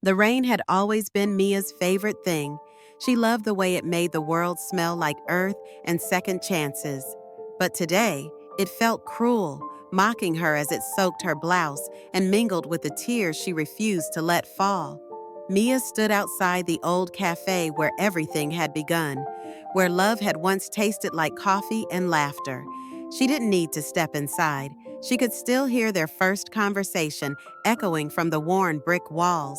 The rain had always been Mia's favorite thing. She loved the way it made the world smell like earth and second chances. But today, it felt cruel, mocking her as it soaked her blouse and mingled with the tears she refused to let fall. Mia stood outside the old cafe where everything had begun, where love had once tasted like coffee and laughter. She didn't need to step inside. She could still hear their first conversation echoing from the worn brick walls.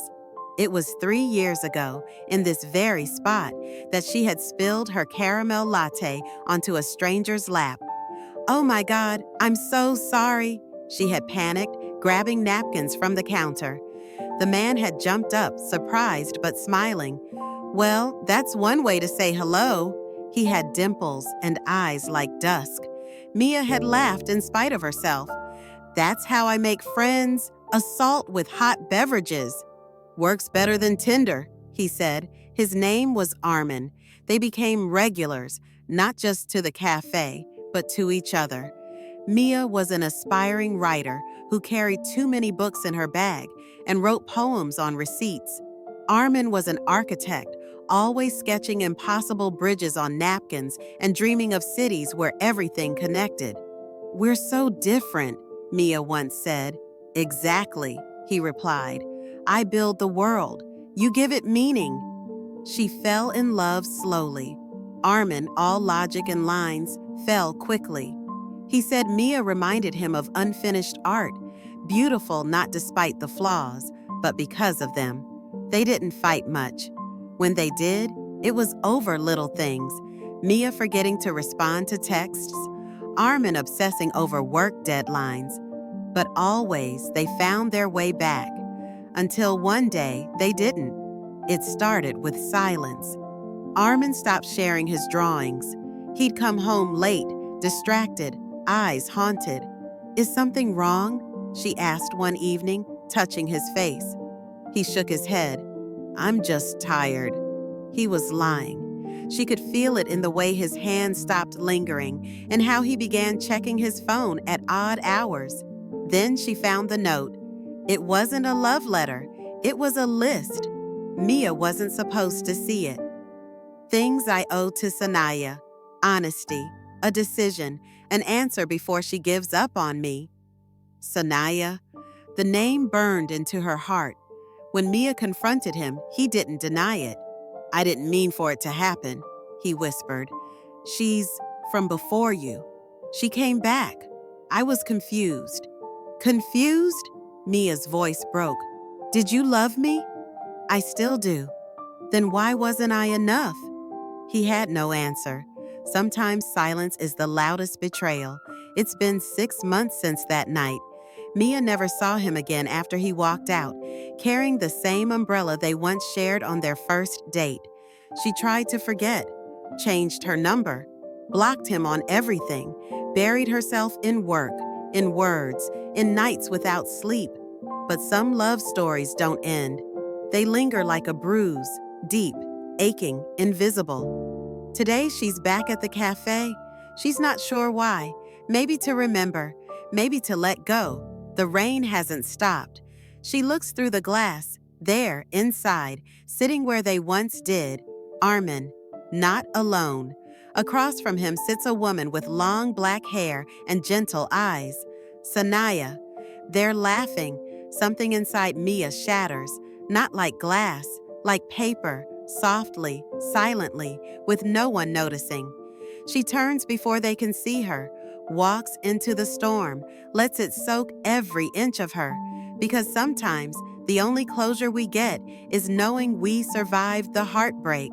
It was 3 years ago, in this very spot, that she had spilled her caramel latte onto a stranger's lap. "Oh my God, I'm so sorry," she had panicked, grabbing napkins from the counter. The man had jumped up, surprised but smiling. "Well, that's one way to say hello." He had dimples and eyes like dusk. Mia had laughed in spite of herself. "That's how I make friends, assault with hot beverages." "Works better than Tinder," he said. His name was Armin. They became regulars, not just to the cafe, but to each other. Mia was an aspiring writer who carried too many books in her bag and wrote poems on receipts. Armin was an architect, always sketching impossible bridges on napkins and dreaming of cities where everything connected. "We're so different," Mia once said. "Exactly," he replied. "I build the world. You give it meaning." She fell in love slowly. Armin, all logic and lines, fell quickly. He said Mia reminded him of unfinished art, beautiful not despite the flaws, but because of them. They didn't fight much. When they did, it was over little things. Mia forgetting to respond to texts, Armin obsessing over work deadlines. But always they found their way back. Until one day, they didn't. It started with silence. Armin stopped sharing his drawings. He'd come home late, distracted, eyes haunted. "Is something wrong?" she asked one evening, touching his face. He shook his head. "I'm just tired." He was lying. She could feel it in the way his hand stopped lingering and how he began checking his phone at odd hours. Then she found the note. It wasn't a love letter. It was a list. Mia wasn't supposed to see it. "Things I owe to Sanaya. Honesty, a decision, an answer before she gives up on me." Sanaya. The name burned into her heart. When Mia confronted him, he didn't deny it. "I didn't mean for it to happen," he whispered. "She's from before you. She came back. I was confused." "Confused?" Mia's voice broke. "Did you love me?" "I still do." "Then why wasn't I enough?" He had no answer. Sometimes silence is the loudest betrayal. It's been 6 months since that night. Mia never saw him again after he walked out, carrying the same umbrella they once shared on their first date. She tried to forget, changed her number, blocked him on everything, buried herself in work, in words, in nights without sleep. But some love stories don't end. They linger like a bruise, deep, aching, invisible. Today she's back at the cafe. She's not sure why. Maybe to remember, maybe to let go. The rain hasn't stopped. She looks through the glass. There, inside, sitting where they once did, Armin, not alone. Across from him sits a woman with long black hair and gentle eyes. Sanaya. They're laughing. Something inside Mia shatters, not like glass, like paper, softly, silently, with no one noticing. She turns before they can see her, walks into the storm, lets it soak every inch of her, because sometimes the only closure we get is knowing we survived the heartbreak.